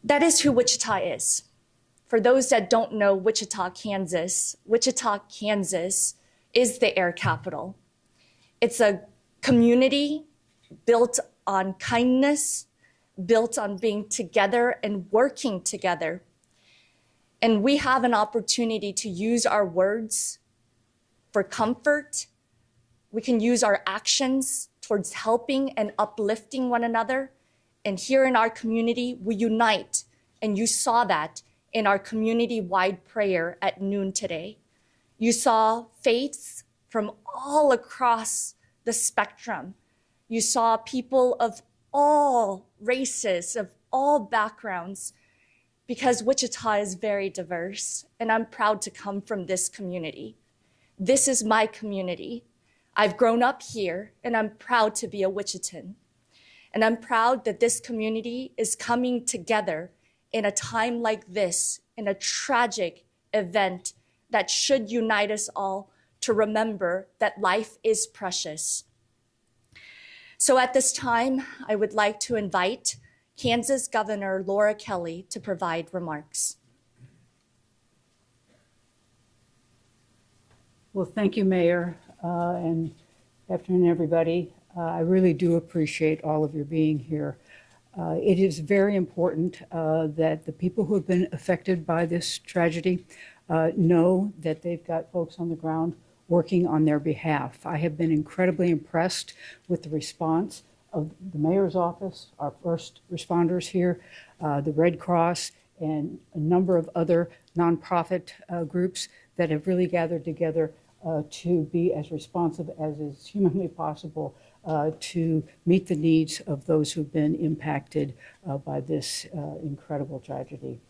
That is who Wichita is. For those that don't know Wichita, Kansas is the air capital. It's a community built on kindness, built on being together and working together. And we have an opportunity to use our words for comfort. We can use our actions towards helping and uplifting one another. And here in our community, we unite. And you saw that in our community-wide prayer at noon today. You saw faiths from all across the spectrum. You saw people of all races, of all backgrounds, because Wichita is very diverse, and I'm proud to come from this community. This is my community. I've grown up here, and I'm proud to be a Wichitan. And I'm proud that this community is coming together in a time like this, in a tragic event that should unite us all to remember that life is precious. So at this time, I would like to invite Kansas Governor Laura Kelly to provide remarks. Well, thank you, Mayor, and good afternoon, everybody. I really do appreciate all of your being here. It is very important that the people who have been affected by this tragedy know that they've got folks on the ground working on their behalf. I have been incredibly impressed with the response of the mayor's office, our first responders here, the Red Cross, and a number of other nonprofit groups that have really gathered together to be as responsive as is humanly possible to meet the needs of those who've been impacted by this incredible tragedy.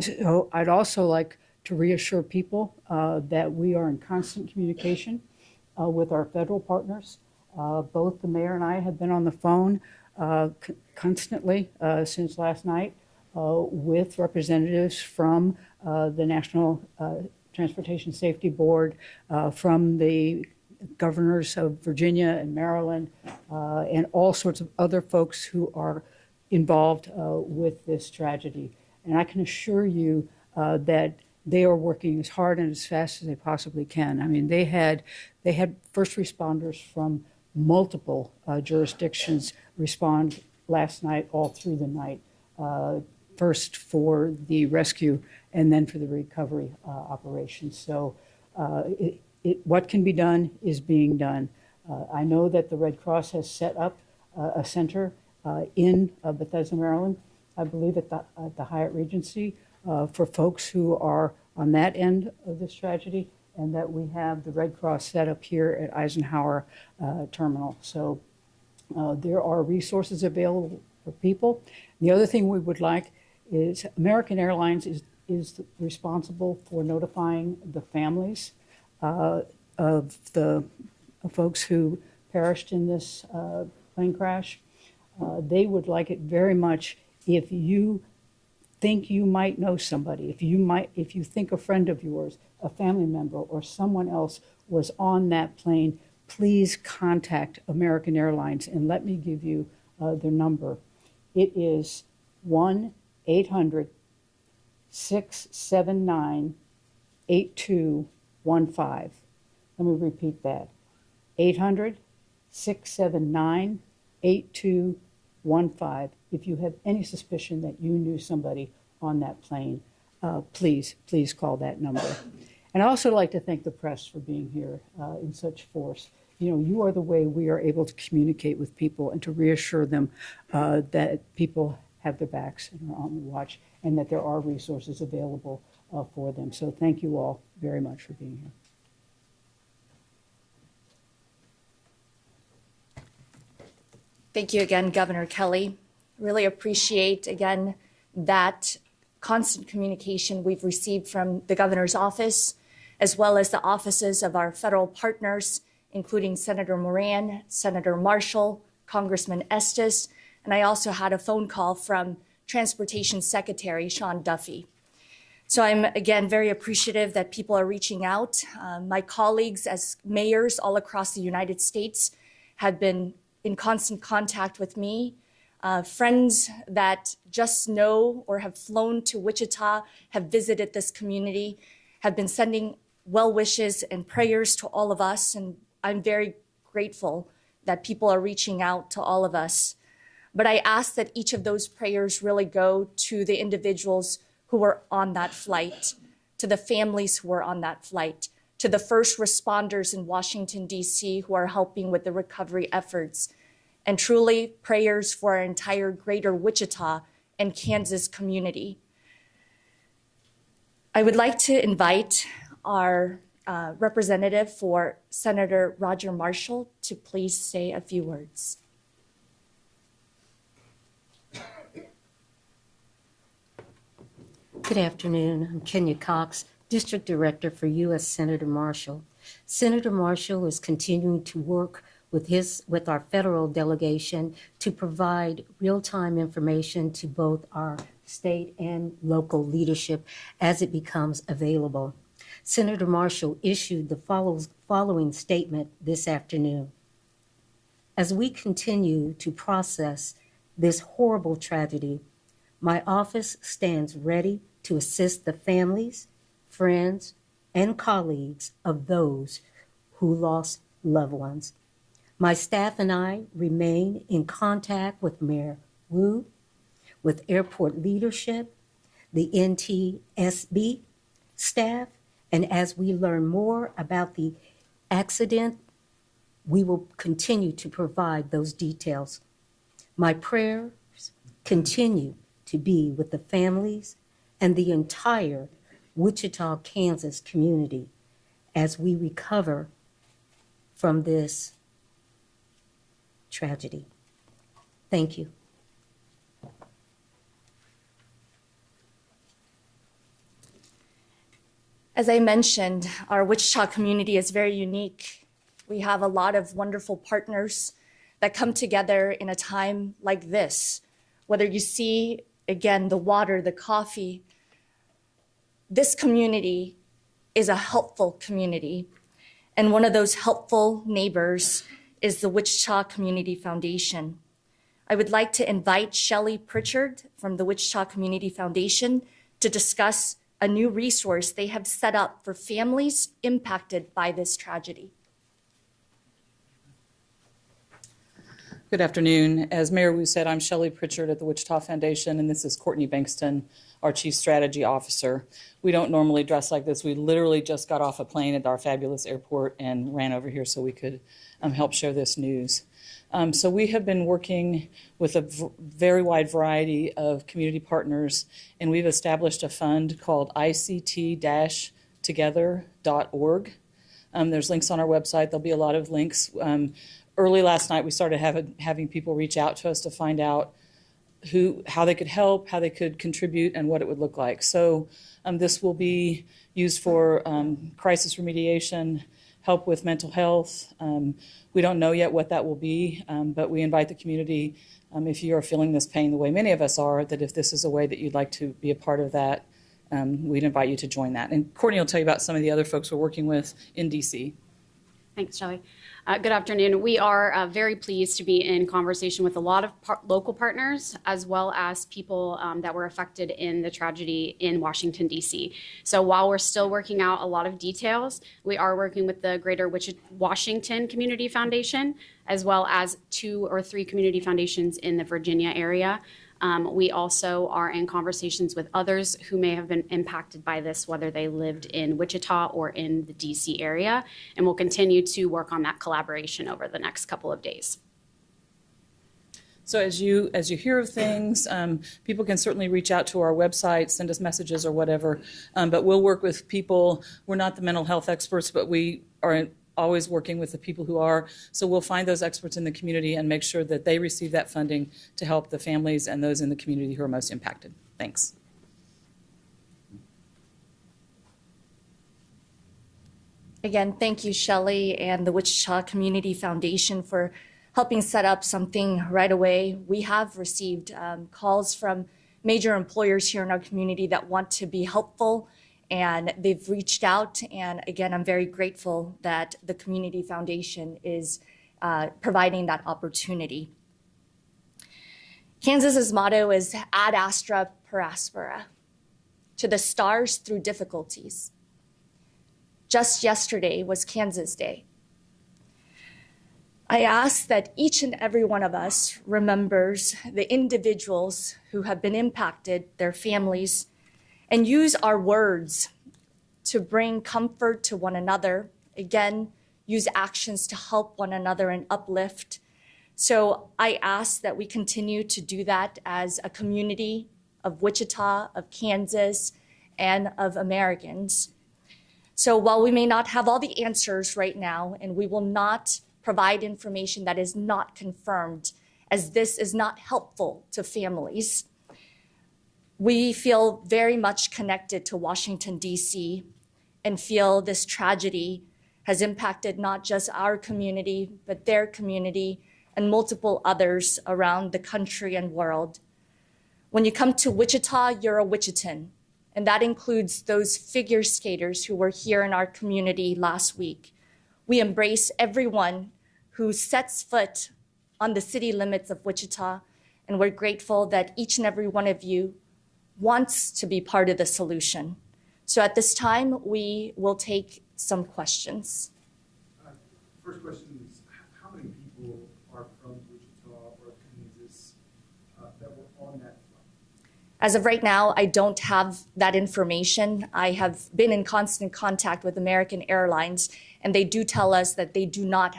So I'd also like to reassure people that we are in constant communication with our federal partners. Both the mayor and I have been on the phone constantly since last night with representatives from the National Transportation Safety Board, from the governors of Virginia and Maryland, and all sorts of other folks who are involved with this tragedy. And I can assure you that they are working as hard and as fast as they possibly can. I mean, they had first responders from multiple jurisdictions respond last night, all through the night, first for the rescue and then for the recovery operations. So what can be done is being done. I know that the Red Cross has set up a center in Bethesda, Maryland, I believe at the Hyatt Regency, for folks who are on that end of this tragedy, and that we have the Red Cross set up here at Eisenhower Terminal. So there are resources available for people. The other thing we would like is American Airlines is responsible for notifying the families of the folks who perished in this plane crash. They would like it very much if you think you might know somebody, if you think a friend of yours, a family member, or someone else was on that plane, please contact American Airlines and let me give you their number. It is 1-800-679-8215. Let me repeat that. 800-679-8215. If you have any suspicion that you knew somebody on that plane, please call that number. And I also like to thank the press for being here in such force. You know, you are the way we are able to communicate with people and to reassure them that people have their backs and are on the watch, and that there are resources available for them. So thank you all very much for being here. Thank you again, Governor Kelly. Really appreciate, again, that constant communication we've received from the governor's office, as well as the offices of our federal partners, including Senator Moran, Senator Marshall, Congressman Estes, and I also had a phone call from Transportation Secretary Sean Duffy. So I'm, again, very appreciative that people are reaching out. My colleagues as mayors all across the United States have been in constant contact with me Friends that just know or have flown to Wichita, have visited this community, have been sending well wishes and prayers to all of us. And I'm very grateful that people are reaching out to all of us. But I ask that each of those prayers really go to the individuals who were on that flight, to the families who were on that flight, to the first responders in Washington, D.C. who are helping with the recovery efforts, and truly prayers for our entire greater Wichita and Kansas community. I would like to invite our representative for Senator Roger Marshall to please say a few words. Good afternoon. I'm Kenya Cox, District Director for U.S. Senator Marshall. Senator Marshall is continuing to work with our federal delegation to provide real-time information to both our state and local leadership as it becomes available. Senator Marshall issued the following statement this afternoon. As we continue to process this horrible tragedy, my office stands ready to assist the families, friends, and colleagues of those who lost loved ones. My staff and I remain in contact with Mayor Wu, with airport leadership, the NTSB staff, and as we learn more about the accident, we will continue to provide those details. My prayers continue to be with the families and the entire Wichita, Kansas community as we recover from this tragedy. Thank you. As I mentioned, our Wichita community is very unique. We have a lot of wonderful partners that come together in a time like this. Whether you see, again, the water, the coffee, this community is a helpful community. And one of those helpful neighbors is the Wichita Community Foundation. I would like to invite Shelley Pritchard from the Wichita Community Foundation to discuss a new resource they have set up for families impacted by this tragedy. Good afternoon. As Mayor Wu said, I'm Shelley Pritchard at the Wichita Foundation, and this is Courtney Bankston, our Chief Strategy Officer. We don't normally dress like this. We literally just got off a plane at our fabulous airport and ran over here so we could help share this news. So we have been working with a very wide variety of community partners, and we've established a fund called ict-together.org. There's links on our website. There'll be a lot of links. Early last night, we started having people reach out to us to find out how they could help, how they could contribute, and what it would look like. So this will be used for crisis remediation, help with mental health. We don't know yet what that will be, but we invite the community, if you are feeling this pain the way many of us are, that if this is a way that you'd like to be a part of that, we'd invite you to join that. And Courtney will tell you about some of the other folks we're working with in D.C. Thanks, Shelley. Good afternoon. We are very pleased to be in conversation with a lot of local partners, as well as people that were affected in the tragedy in Washington, D.C. So while we're still working out a lot of details, we are working with the Greater Washington Community Foundation, as well as 2 or 3 community foundations in the Virginia area. We also are in conversations with others who may have been impacted by this, whether they lived in Wichita or in the DC area, and we'll continue to work on that collaboration over the next couple of days. So as you hear of things, people can certainly reach out to our website, send us messages or whatever, but we'll work with people. We're not the mental health experts, but we are always working with the people who are. So we'll find those experts in the community and make sure that they receive that funding to help the families and those in the community who are most impacted. Thanks. Again, thank you, Shelley, and the Wichita Community Foundation for helping set up something right away. We have received calls from major employers here in our community that want to be helpful, and they've reached out. And again, I'm very grateful that the Community Foundation is providing that opportunity. Kansas's motto is ad astra per aspera, to the stars through difficulties. Just yesterday was Kansas Day. I ask that each and every one of us remembers the individuals who have been impacted, their families, and use our words to bring comfort to one another. Again, use actions to help one another and uplift. So I ask that we continue to do that as a community of Wichita, of Kansas, and of Americans. So while we may not have all the answers right now, and we will not provide information that is not confirmed, as this is not helpful to families, we feel very much connected to Washington, D.C., and feel this tragedy has impacted not just our community, but their community and multiple others around the country and world. When you come to Wichita, you're a Wichitan, and that includes those figure skaters who were here in our community last week. We embrace everyone who sets foot on the city limits of Wichita, and we're grateful that each and every one of you wants to be part of the solution. So at this time, we will take some questions. First question is, how many people are from Wichita or Kansas that were on that flight? As of right now, I don't have that information. I have been in constant contact with American Airlines, and they do tell us that they do not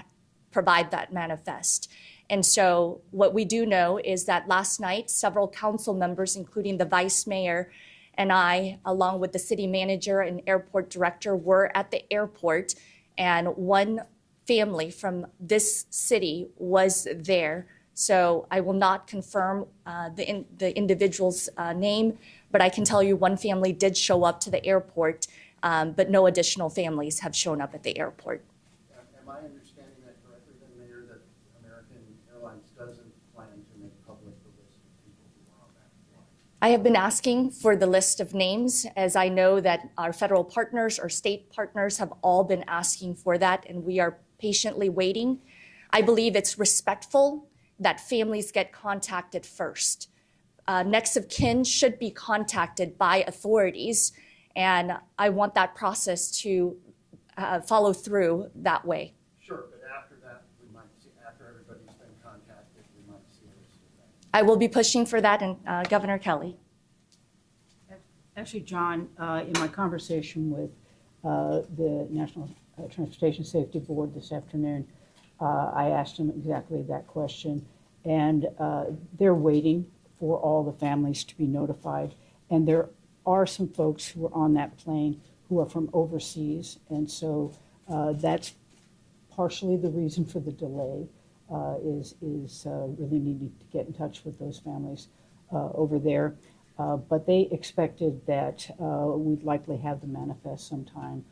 provide that manifest. And so what we do know is that last night, several council members, including the vice mayor and I, along with the city manager and airport director, were at the airport, and one family from this city was there. So I will not confirm the individual's name, but I can tell you one family did show up to the airport, but no additional families have shown up at the airport. Am I understanding that correctly, then, Mayor, that American Airlines doesn't plan to make public the list of people who are on that flight? I have been asking for the list of names, as I know that our federal partners or state partners have all been asking for that, and we are patiently waiting. I believe it's respectful that families get contacted first. Next of kin should be contacted by authorities, and I want that process to follow through that way. Sure, but after that, we might see, after everybody's been contacted, we might see a list of that. I will be pushing for that, and Governor Kelly. Actually, John, in my conversation with the National Transportation Safety Board this afternoon, I asked them exactly that question, and they're waiting for all the families to be notified. And there are some folks who are on that plane who are from overseas, and so that's partially the reason for the delay, is really needing to get in touch with those families over there. But they expected that we'd likely have the manifest sometime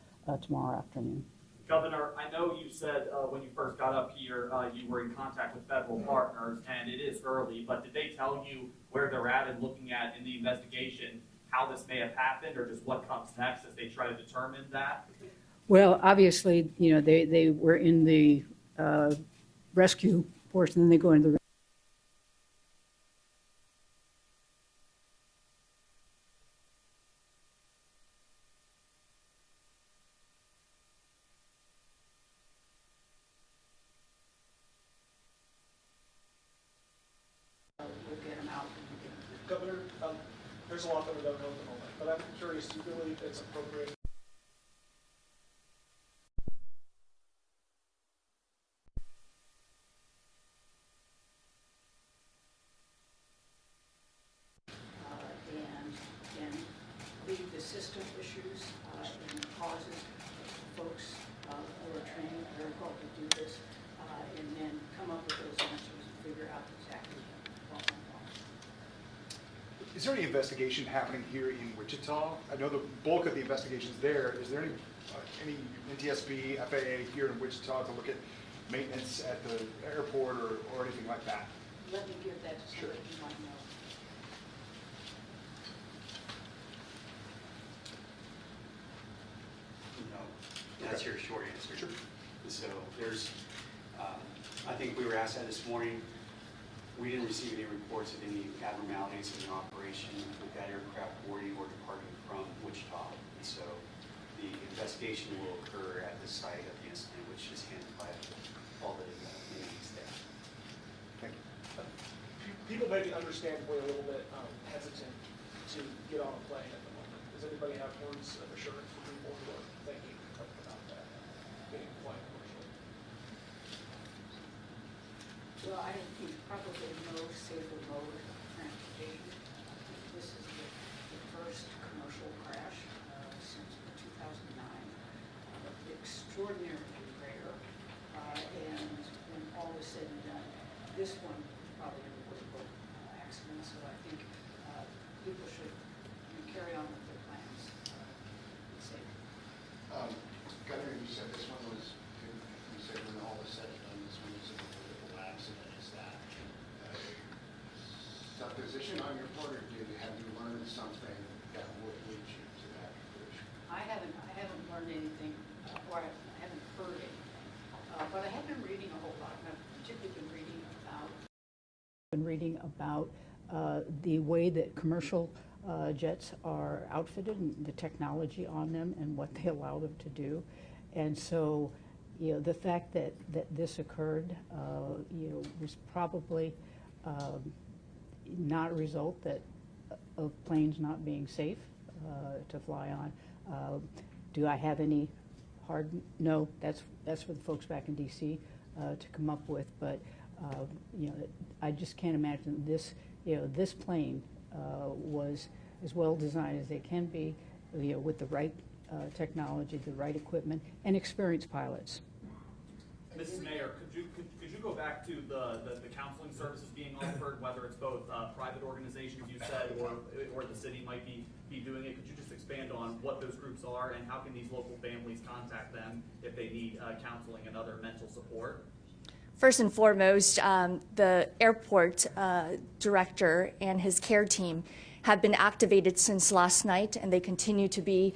tomorrow afternoon. Governor, I know you said when you first got up here, you were in contact with federal partners, and it is early, but did they tell you where they're at and looking at in the investigation, how this may have happened, or just what comes next as they try to determine that? Well, obviously, you know, they were in the rescue portion, then they go into the Governor, there's a lot that we don't know at the moment, but I'm curious, do you believe it's appropriate? and leave the system issues and the causes folks who are trained very well to do this, and then come up with those answers and figure out exactly what went wrong. Is there any investigation happening here in Wichita? I know the bulk of the investigation's there. Is there any NTSB, FAA here in Wichita to look at maintenance at the airport or anything like that? Let me give that to somebody who might know. No, that's your short answer. Sure. So there's, I think we were asked that this morning. We didn't receive any reports of any abnormalities in the operation with that aircraft boarding or departing from Wichita. And so the investigation will occur at the site of the incident, which is handled by all the entities there. Thank you. People maybe understandably a little bit hesitant to get on a plane at the moment. Does anybody have words of assurance for people who are thinking about that, getting flying commercially? Well, I think probably no safer mode of transportation. This is the first commercial crash since 2009. Extraordinarily rare, and when all is said and done, this one is probably an avoidable accident. So I think people should carry on with their plans. Be safe. Governor, you said this one was, you said when all is said and done, this one is an avoidable accident. Is that supposition on your part, or have you learned something that would lead you to that conclusion? I haven't learned anything, or I haven't heard anything, but I have been reading a whole lot. And I've particularly been reading about the way that commercial jets are outfitted and the technology on them and what they allow them to do. And so, the fact that this occurred, was probably not a result of planes not being safe to fly on. Do I have any hard? No, that's for the folks back in D.C. To come up with. But I just can't imagine this. This plane was as well designed as they can be, with the right technology, the right equipment, and experienced pilots. Mrs. Mayor, could you go back to the counseling services being offered, whether it's both private organizations you said or the city might be doing it? Could you just expand on what those groups are and how can these local families contact them if they need counseling and other mental support? First and foremost, the airport director and his care team have been activated since last night, and they continue to be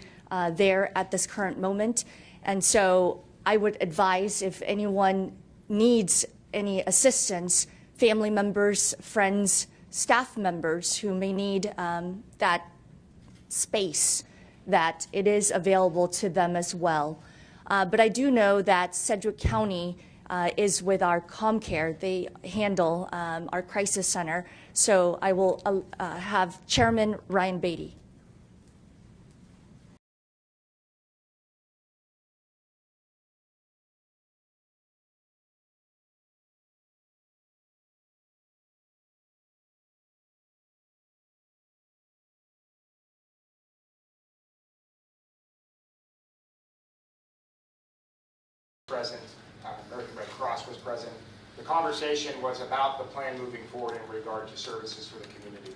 there at this current moment. And so I would advise, if anyone needs any assistance, family members, friends, staff members who may need that space, that it is available to them as well. But I do know that Sedgwick County is with our ComCare. They handle our crisis center. So I will have Chairman Ryan Beatty. Present, American Red Cross was present. The conversation was about the plan moving forward in regard to services for the community.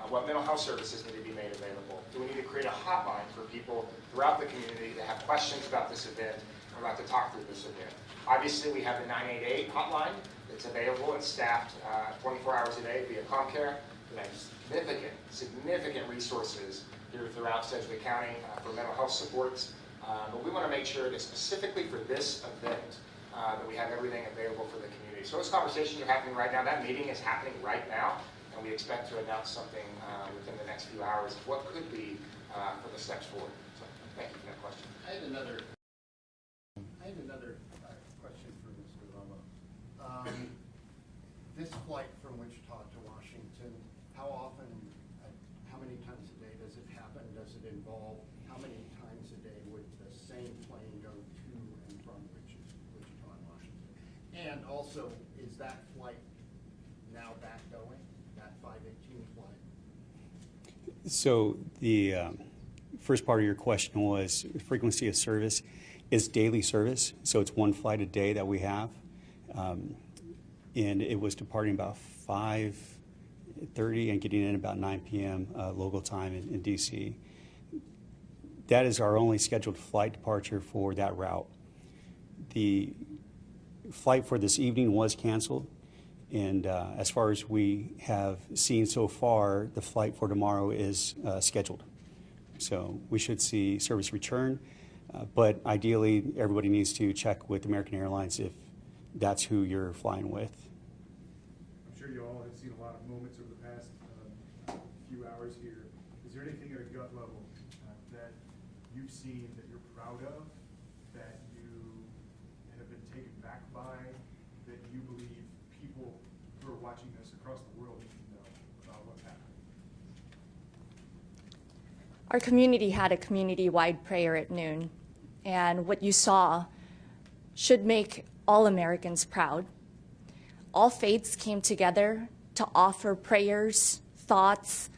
What mental health services need to be made available? Do we need to create a hotline for people throughout the community that have questions about this event or about to talk through this event? Obviously, we have the 988 hotline that's available and staffed 24 hours a day via ComCare. We have significant resources here throughout Sedgwick County for mental health supports. But we want to make sure that specifically for this event, that we have everything available for the community. So those conversations are happening right now. That meeting is happening right now, and we expect to announce something within the next few hours of what could be for the steps forward. So thank you for that question. I had another question for Mr. Romo. This flight from Wichita to Washington, how often, how many times a day does it happen? Does it involve, how many times a day would the same plane go to and from Wichita and Washington? And also, is that flight now back going, that 518 flight? So the first part of your question was frequency of service. It's daily service, so it's one flight a day that we have. And it was departing about 5:30 and getting in about 9 p.m. Local time in D.C. That is our only scheduled flight departure for that route. The flight for this evening was canceled, and as far as we have seen so far, the flight for tomorrow is scheduled. So we should see service return, but ideally everybody needs to check with American Airlines if that's who you're flying with. I'm sure you all have seen gut level that you've seen that you're proud of, that you have been taken back by, that you believe people who are watching this across the world need to know about what's happening? Our community had a community-wide prayer at noon, and what you saw should make all Americans proud. All faiths came together to offer prayers, thoughts,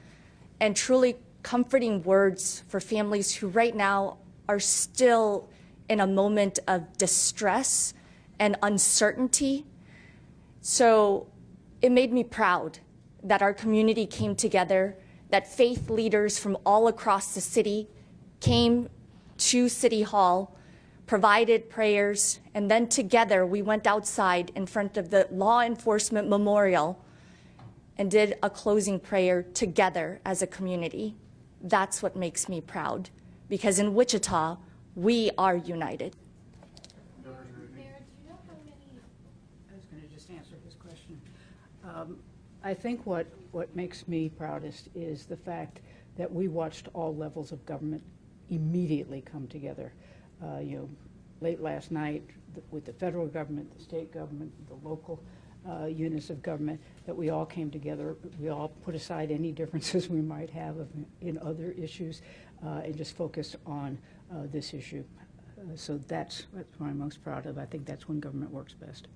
and truly comforting words for families who right now are still in a moment of distress and uncertainty. So it made me proud that our community came together, that faith leaders from all across the city came to City Hall, provided prayers, and then together we went outside in front of the law enforcement memorial and did a closing prayer together as a community. That's what makes me proud, because in Wichita, we are united. Mayor, do you know how many? I was going to just answer his question. I think what makes me proudest is the fact that we watched all levels of government immediately come together. Late last night with the federal government, the state government, the local units of government, that we all came together. We all put aside any differences we might have in other issues and just focused on this issue. So that's what I'm most proud of. I think that's when government works best.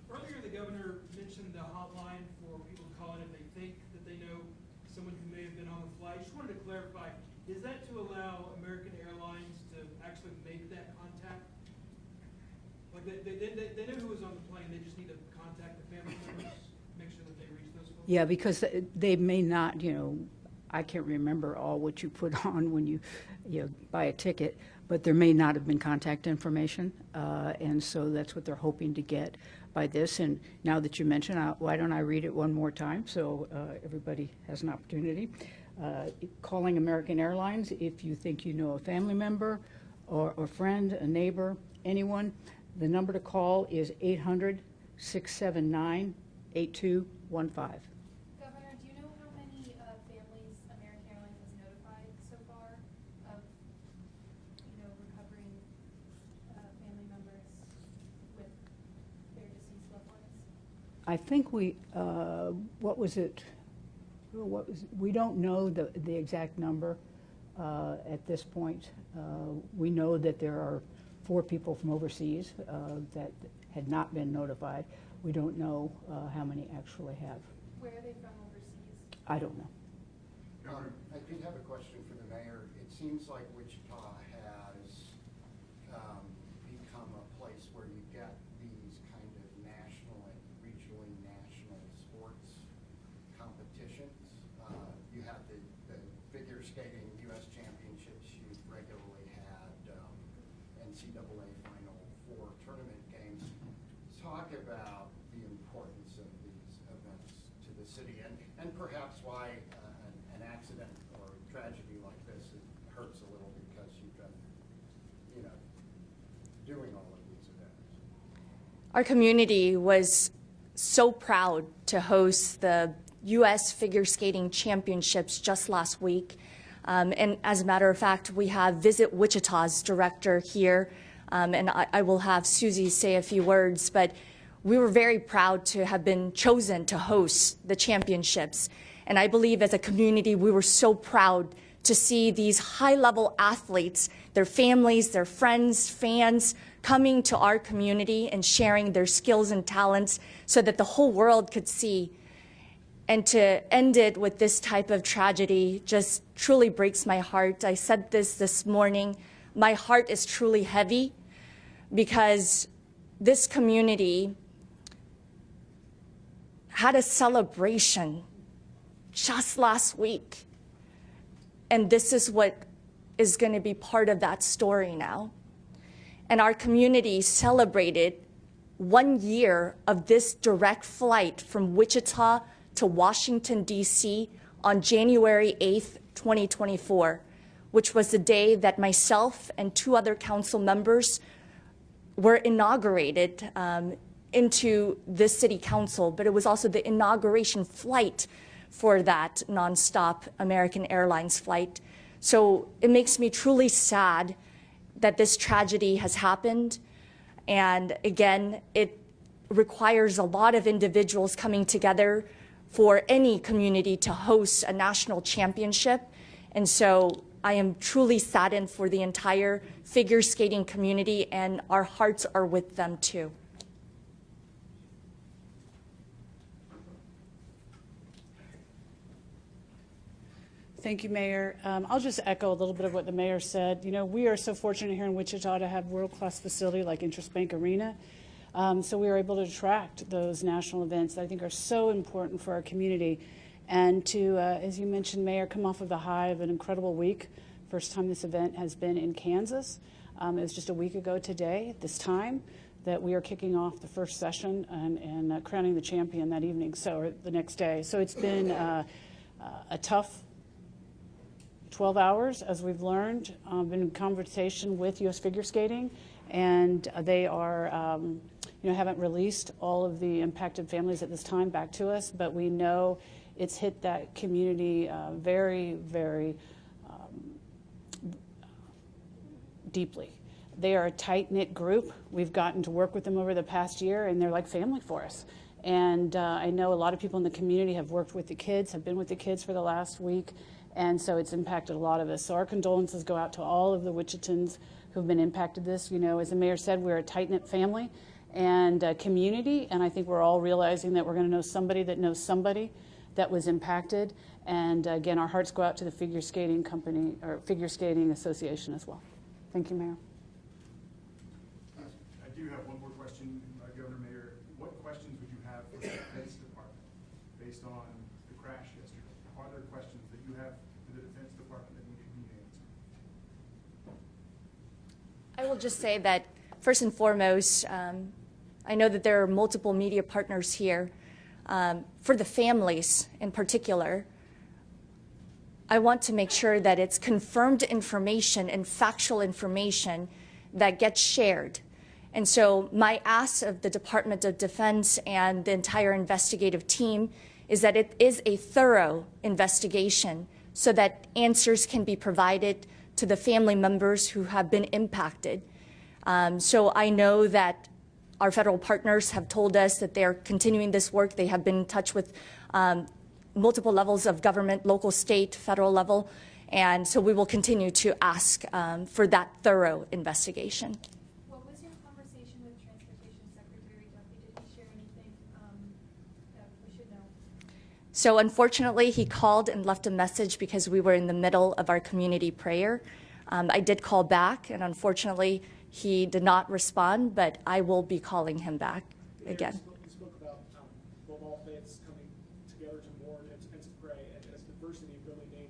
Earlier, the governor mentioned the hotline for people to call in if they think that they know someone who may have been on the flight. Just wanted to clarify, is that to allow American Airlines to actually make that contact? Like they know who was on the plane, they just need to contact the family members, make sure that they reach those folks? Yeah, because they may not, I can't remember all what you put on when you buy a ticket, but there may not have been contact information, and so that's what they're hoping to get by this. And now that you mention, why don't I read it one more time so everybody has an opportunity. Calling American Airlines if you think you know a family member or a friend, a neighbor, anyone. The number to call is 800-679-8215. Governor, do you know how many families American Airlines has notified so far of, recovering family members with their deceased loved ones? I think we don't know the exact number at this point. We know that there are 4 people from overseas that had not been notified. We don't know how many actually have. Where are they from overseas? I don't know. I did have a question for the mayor. It seems like Wichita has become a place where you get these kind of national and regionally national sports competitions. You have the figure skating U.S. championships. You've regularly had NCAA Final Four tournament games. Talk about the importance of these events to the city and perhaps why an accident or tragedy like this hurts a little because you've been, doing all of these events. Our community was so proud to host the U.S. Figure Skating Championships just last week. And as a matter of fact, we have Visit Wichita's director here, and I will have Susie say a few words, but we were very proud to have been chosen to host the championships. And I believe as a community, we were so proud to see these high-level athletes, their families, their friends, fans, coming to our community and sharing their skills and talents so that the whole world could see. And to end it with this type of tragedy just truly breaks my heart. I said this morning, my heart is truly heavy because this community had a celebration just last week. And this is what is going to be part of that story now. And our community celebrated 1 year of this direct flight from Wichita to Washington, D.C. on January 8th, 2024, which was the day that myself and 2 other council members were inaugurated into this city council, but it was also the inauguration flight for that nonstop American Airlines flight. So it makes me truly sad that this tragedy has happened. And again, it requires a lot of individuals coming together for any community to host a national championship. And so I am truly saddened for the entire figure skating community, and our hearts are with them too. Thank you, Mayor. I'll just echo a little bit of what the mayor said. You know, we are so fortunate here in Wichita to have world-class facility like Interest Bank Arena. So we are able to attract those national events that I think are so important for our community. And to, as you mentioned, Mayor, come off of the high of an incredible week. First time this event has been in Kansas. It was just a week ago today at this time that we are kicking off the first session and crowning the champion that evening, or the next day. So it's been a tough 12 hours, as we've learned. Been in conversation with U.S. Figure Skating, and they are, haven't released all of the impacted families at this time back to us, but we know it's hit that community very, very deeply. They are a tight-knit group. We've gotten to work with them over the past year, and they're like family for us. And I know a lot of people in the community have worked with the kids, have been with the kids for the last week, and so it's impacted a lot of us. So our condolences go out to all of the Wichitans who've been impacted this. You know, as the mayor said, we're a tight-knit family and community, and I think we're all realizing that we're going to know somebody that knows somebody that was impacted. And again, our hearts go out to the Figure Skating Company, or Figure Skating Association as well. Thank you, Mayor. I do have one more question, Governor Mayor. What questions would you have for the Defense Department based on the crash yesterday? Are there questions that you have for the Defense Department that need to be answered? I will just say that, first and foremost, I know that there are multiple media partners here. For the families in particular, I want to make sure that it's confirmed information and factual information that gets shared. And so my ask of the Department of Defense and the entire investigative team is that it is a thorough investigation so that answers can be provided to the family members who have been impacted. So I know that our federal partners have told us that they're continuing this work. They have been in touch with multiple levels of government, local, state, federal level. And so we will continue to ask for that thorough investigation. What was your conversation with Transportation Secretary Duffy? Did he share anything that we should know? So unfortunately, he called and left a message because we were in the middle of our community prayer. I did call back, and unfortunately, he did not respond, but I will be calling him back again. You spoke about all faiths coming together to mourn and to pray, and as diversity really being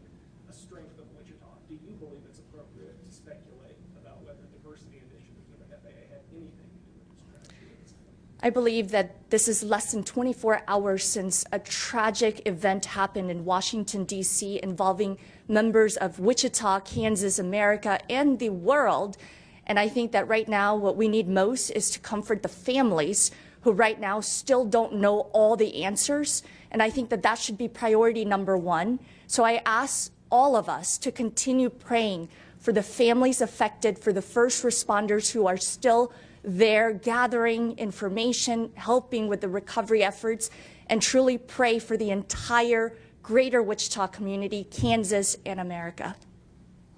a strength of Wichita. Do you believe it's appropriate to speculate about whether diversity initiatives of the FAA had anything to do with this tragedy? I believe that this is less than 24 hours since a tragic event happened in Washington, D.C. involving members of Wichita, Kansas, America, and the world. And I think that right now what we need most is to comfort the families who right now still don't know all the answers. And I think that that should be priority number one. So I ask all of us to continue praying for the families affected, for the first responders who are still there gathering information, helping with the recovery efforts, and truly pray for the entire greater Wichita community, Kansas, and America.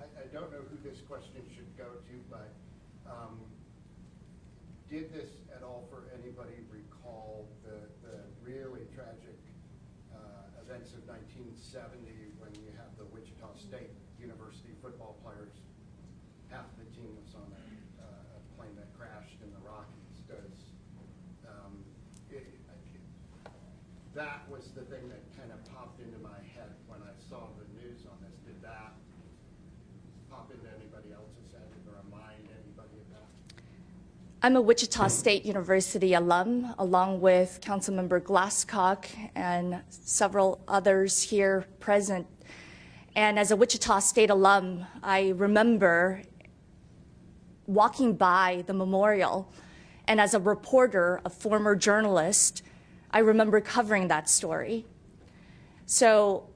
I don't know who this question should go to, but did this at all for anybody recall the really tragic events of 1970 when you have the Wichita State University football players? Half the team was on a plane that crashed in the Rockies. That was the thing that kind of popped into my head when I saw the news on this. Did that pop into anybody else's head or remind anybody of that? I'm a Wichita State University alum, along with Councilmember Glasscock and several others here present. And as a Wichita State alum, I remember walking by the memorial, and as a reporter, a former journalist, I remember covering that story. So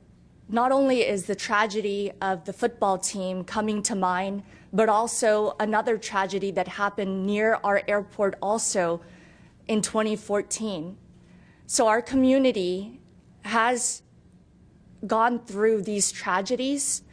not only is the tragedy of the football team coming to mind, but also another tragedy that happened near our airport also in 2014. So our community has gone through these tragedies,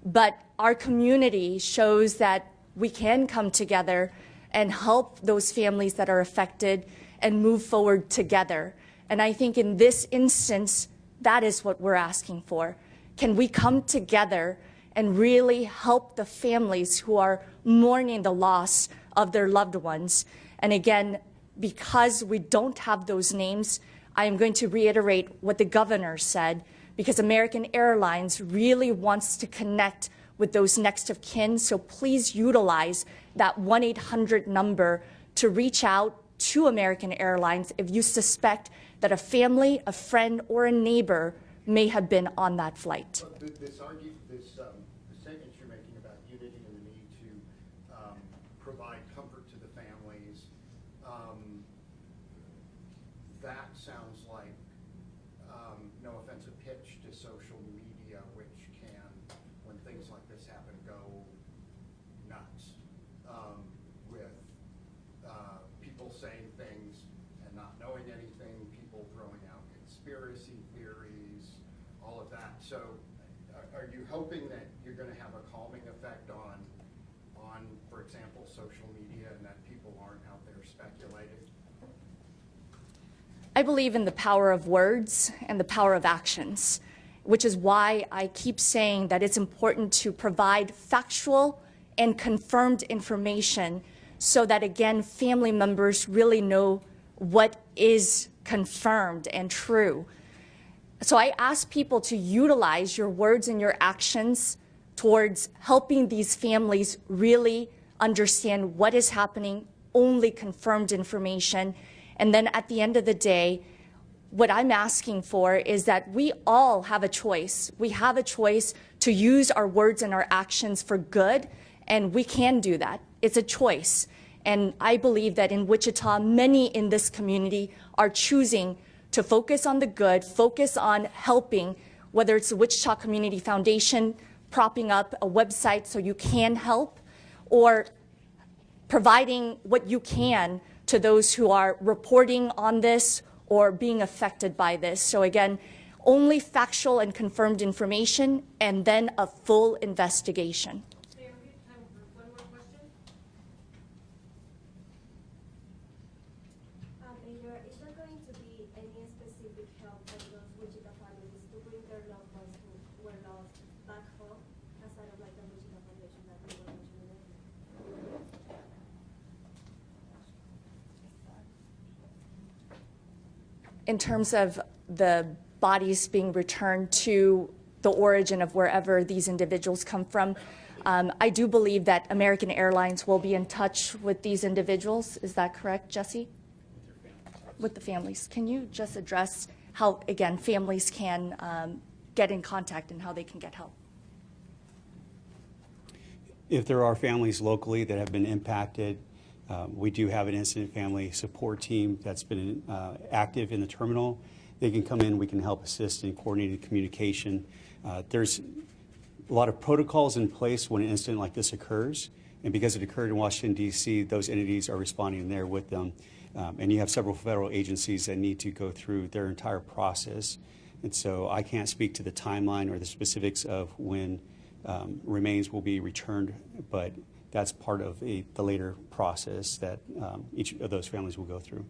but our community shows that we can come together and help those families that are affected and move forward together. And I think in this instance, that is what we're asking for. Can we come together and really help the families who are mourning the loss of their loved ones? And again, because we don't have those names, I am going to reiterate what the governor said, because American Airlines really wants to connect with those next of kin. So please utilize that 1-800 number to reach out to American Airlines if you suspect that a family, a friend, or a neighbor may have been on that flight. This statement you're making about unity and the need to provide comfort to the families, that sounds like, no offense, a pitch to social media, which can, when things like this happen, go nuts with people saying things and not knowing anything, people throwing out conspiracy theories, all of that. So are you hoping that you're going to have a calming effect on, for example, social media, and that people aren't out there speculating? I believe in the power of words and the power of actions, which is why I keep saying that it's important to provide factual and confirmed information so that, again, family members really know what is confirmed and true. So I ask people to utilize your words and your actions towards helping these families really understand what is happening, only confirmed information. And then at the end of the day, what I'm asking for is that we all have a choice. We have a choice to use our words and our actions for good, and we can do that. It's a choice. And I believe that in Wichita, many in this community are choosing to focus on the good, focus on helping, whether it's the Wichita Community Foundation propping up a website so you can help, or providing what you can to those who are reporting on this or being affected by this. So again, only factual and confirmed information, and then a full investigation. Mayor, we have time for one more question. Mayor, is there going to be any specific help for those Wichita families to bring their loved ones who were lost back home, aside of like the Wichita Foundation that we were mentioning? In terms of the bodies being returned to the origin of wherever these individuals come from, I do believe that American Airlines will be in touch with these individuals. Is that correct, Jesse? With the families. Can you just address how, again, families can get in contact and how they can get help? If there are families locally that have been impacted, we do have an incident family support team that's been active in the terminal. They can come in, we can help assist in coordinated communication. There's a lot of protocols in place when an incident like this occurs, and because it occurred in Washington, D.C., those entities are responding there with them. And you have several federal agencies that need to go through their entire process. And so I can't speak to the timeline or the specifics of when remains will be returned, but that's part of the later process that each of those families will go through.